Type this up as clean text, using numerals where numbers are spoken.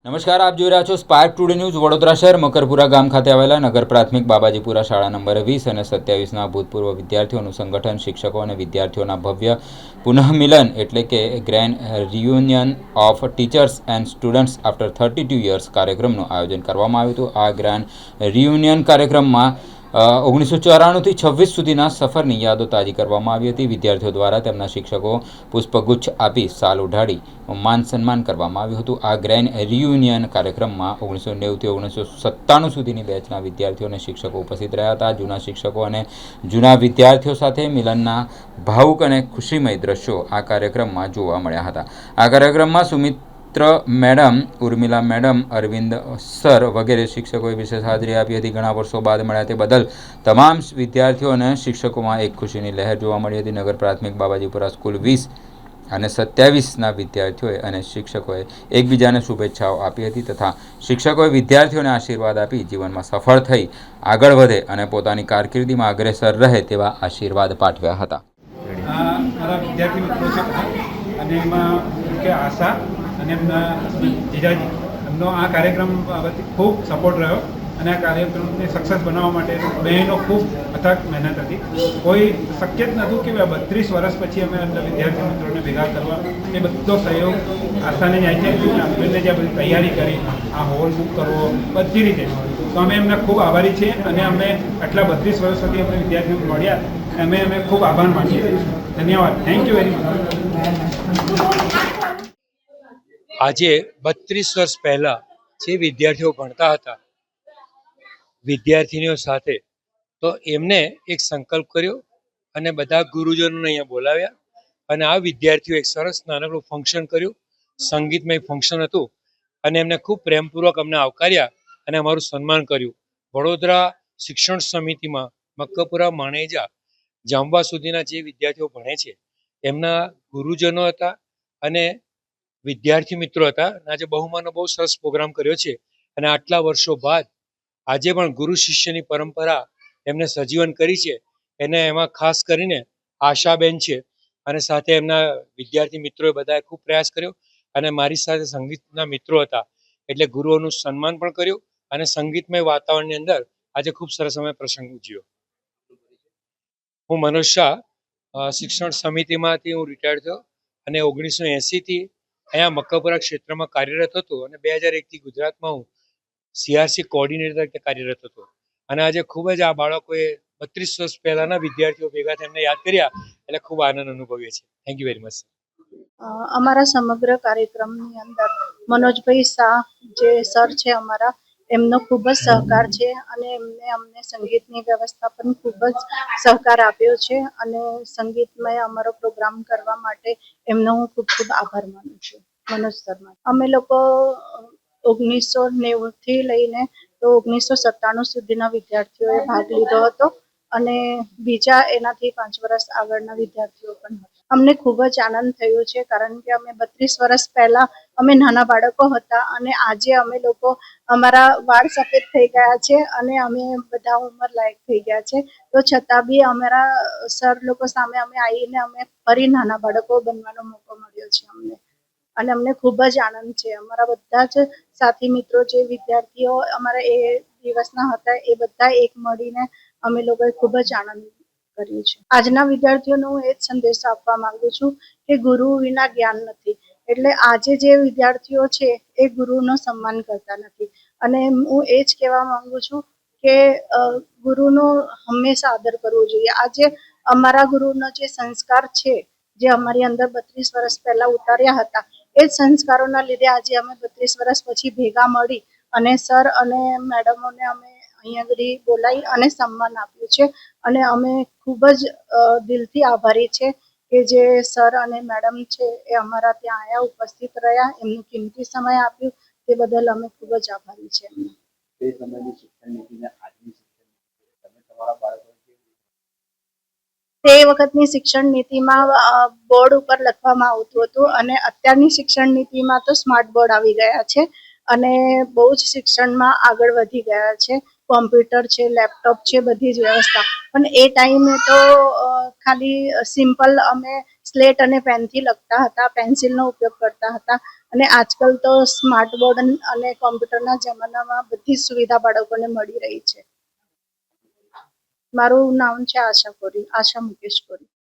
નમસ્કાર, આપ જોઈ રહ્યા છો સ્પાર્ક ટુડે ન્યૂઝ. વડોદરા શહેર મકરપુરા ગામ ખાતે આવેલા નગર પ્રાથમિક બાબાજીપુરા શાળા નંબર 20 અને 27ના ભૂતપૂર્વ વિદ્યાર્થીઓનું સંગઠન, શિક્ષકો અને વિદ્યાર્થીઓના ભવ્ય પુનઃમિલન એટલે કે grand reunion of teachers and students after 32 years કાર્યક્રમનું આયોજન કરવામાં આવ્યું હતું. આ ગ્રેન્ડ રિયુનિયન કાર્યક્રમમાં 1994થી 26 સુધીના સફરની યાદો તાજી કરવામાં આવી હતી. વિદ્યાર્થીઓ દ્વારા તેમના શિક્ષકો પુષ્પગુચ્છ આપી સાલ ઉઢાડી માન સન્માન કરવામાં આવ્યું હતું. આ ગ્રેન્ડ રિયુનિયન કાર્યક્રમમાં 1990થી 1997 સુધીની બેચના વિદ્યાર્થીઓ અને શિક્ષકો ઉપસ્થિત રહ્યા હતા. જૂના શિક્ષકો અને જૂના વિદ્યાર્થીઓ સાથે મિલનના ભાવુક અને ખુશીમય દ્રશ્યો આ કાર્યક્રમમાં જોવા મળ્યા હતા. આ કાર્યક્રમમાં Sumitra madam, Urmila madam, Arvind sir વગેરે શિક્ષકોએ વિશેષ હાજરી આપી હતી. ઘણા વર્ષો બાદ મળ્યા તે બદલ તમામ વિદ્યાર્થીઓ અને શિક્ષકોમાં એક ખુશીની લહેર જોવા મળી હતી. નગર પ્રાથમિક બાબાજીપુરા સ્કૂલ 20 અને 27ના વિદ્યાર્થીઓએ અને શિક્ષકોએ એકબીજાને શુભેચ્છાઓ આપી હતી તથા શિક્ષકોએ વિદ્યાર્થીઓને આશીર્વાદ આપી જીવનમાં સફળ થઈ આગળ વધે અને પોતાની કારકિર્દીમાં અગ્રેસર રહે તેવા આશીર્વાદ પાઠવ્યા હતા. મારા વિદ્યાર્થી મિત્રો છે અને એમાં મુખ્ય આશા અને એમના જીજાજી એમનો આ કાર્યક્રમ બાબતે ખૂબ સપોર્ટ રહ્યો અને આ કાર્યક્રમને સક્સેસ બનાવવા માટે બહેનો ખૂબ અથાગ મહેનત હતી. કોઈ શક્ય જ નહોતું કે 32 વર્ષ પછી અમે એમના વિદ્યાર્થી મિત્રોને ભેગા કરવા. એ બધો સહયોગ આશાને જાય છે. હસબન્ડને જે બધી તૈયારી કરી, આ હોલ બુક કરવો, બધી રીતે તો અમે એમને ખૂબ આભારી છીએ અને અમે આટલા 32 વર્ષ સુધી અમને વિદ્યાર્થીઓ મળ્યા અમે ખૂબ આભાર માનીએ છીએ. ધન્યવાદ. Thank you very much. આજે 32 વર્ષ પહેલા જે વિદ્યાર્થીઓ ભણતા હતા વિદ્યાર્થીનીઓ સાથે, તો એમને એક સંકલ્પ કર્યો અને બધા ગુરુજનોને અહીંયા બોલાવ્યા અને આ વિદ્યાર્થીઓ એક સરસ નાનકડું ફંક્શન કર્યું. સંગીતમય ફંક્શન હતું અને એમને ખૂબ પ્રેમપૂર્વક અમને આવકાર્યા અને અમારું સન્માન કર્યું. વડોદરા શિક્ષણ સમિતિમાં મક્કપુરા, માણેજા, જાંબા સુધીના જે વિદ્યાર્થીઓ ભણે છે એમના ગુરુજનો હતા અને વિદ્યાર્થી મિત્રો હતા. આજે બહુમાનનો બહુ સરસ પ્રોગ્રામ કર્યો છે અને આટલા વર્ષો બાદ આજે પણ ગુરુ શિષ્યની પરંપરા એમને સજીવન કરી છે. એને એમાં ખાસ કરીને આશાબેન છે અને સાથે એમના વિદ્યાર્થી મિત્રોએ બધાએ ખૂબ પ્રયાસ કર્યો અને મારી સાથે સંગીતના મિત્રો હતા એટલે ગુરુઓનું સન્માન પણ કર્યું અને સંગીતમય વાતાવરણની અંદર આજે ખૂબ સરસ અમે પ્રસંગ ઉજવ્યો. હું મનોજ શાહ, શિક્ષણ સમિતિમાંથી હું રિટાયર્ડ થયો અને 1980થી અહીંયા મક્કપુરા ક્ષેત્રમાં કાર્યરત હતો અને 2001થી ગુજરાતમાં હું CRC કોઓર્ડિનેટર તરીકે કાર્યરત હતો અને આજે ખૂબ જ આ બાળકોએ 32 વર્ષ પહેલાના વિદ્યાર્થીઓ ભેગા થઈને યાદ કર્યા એટલે ખૂબ આનંદ અનુભવીએ છીએ. Thank you very much. અમારા સમગ્ર કાર્યક્રમની અંદર મનોજભાઈ શાહ જે સર છે અમારા, એમનો ખૂબ જ સહકાર છે અને એમને અમને સંગીતની વ્યવસ્થા પણ ખૂબ જ સહકાર આપ્યો છે અને સંગીતમય અમારો પ્રોગ્રામ કરવા માટે એમનો હું ખૂબ ખૂબ આભાર માનું છું. મનોજ શર્મા. અમે લોકો 1990થી લઈને તો 1997 સુધીના વિદ્યાર્થીઓએ ભાગ લીધો હતો અને બીજા એનાથી 5 વર્ષ આગળના વિદ્યાર્થીઓ પણ હતા. અમને ખૂબ જ આનંદ થયો છે કારણ કે અમે 32 વર્ષ પહેલા અમે નાના બાળકો હતા અને આજે અમે લોકો અમારા વાળ સફેદ થઈ ગયા છે અને અમે બધા ઉંમર લાયક થઈ ગયા છે, તો છતાં બી અમારા સર લોકો સામે અમે આવીને અમે ફરી નાના બાળકો બનવાનો મોકો મળ્યો છે અમને અને અમને ખૂબ જ આનંદ છે. અમારા બધા જ સાથી મિત્રો જે વિદ્યાર્થીઓ અમારા એ દિવસના હતા એ બધા એક મળીને અમે લોકોએ ખૂબ જ આનંદ કર્યું છે. આજના વિદ્યાર્થીઓને હું એ જ સંદેશ આપવા માંગુ છું કે ગુરુ વિના જ્ઞાન નથી. એટલે આજે જે વિદ્યાર્થીઓ છે એ ગુરુનો સન્માન કરતા નથી અને હું એ જ કહેવા માંગુ છું કે ગુરુનો હંમેશા આદર કરવો જોઈએ. આજે અમારા ગુરુનો જે સંસ્કાર છે જે અમારી અંદર 32 વર્ષ પહેલા ઉતાર્યા હતા એ જ સંસ્કારોના લીધે આજે અમે 32 વર્ષ પછી ભેગા મળી અને સર અને મેડમોને અમે અહીંયા આગળ બોલાવી અને સન્માન આપ્યું છે અને અમે ખૂબ જ દિલથી આભારી છે કે જે સર અને મેડમ છે એ અમારા ત્યાં આવ્યા, ઉપસ્થિત રહ્યા, એમનું કિંમતી સમય આપ્યું તે બદલ અમે ખૂબ જ આભારી છે. તે વખતની શિક્ષણ નીતિમાં બોર્ડ ઉપર લખવામાં આવતું હતું અને અત્યારની શિક્ષણ નીતિમાં તો સ્માર્ટ બોર્ડ આવી ગયા છે અને બહુ જ શિક્ષણમાં આગળ વધી ગયા છે. કોમ્પ્યુટર છે, લેપટોપ છે, બધી જ વ્યવસ્થા. પણ એ ટાઈમે તો ખાલી સિમ્પલ અમે સ્લેટ અને પેનથી લખતા હતા, પેન્સિલનો ઉપયોગ કરતા હતા અને આજકાલ તો સ્માર્ટ બોર્ડ અને કોમ્પ્યુટરના જમાનામાં બધી સુવિધા બાળકોને મળી રહી છે. મારું નામ છે આશા મુકેશ કોરી.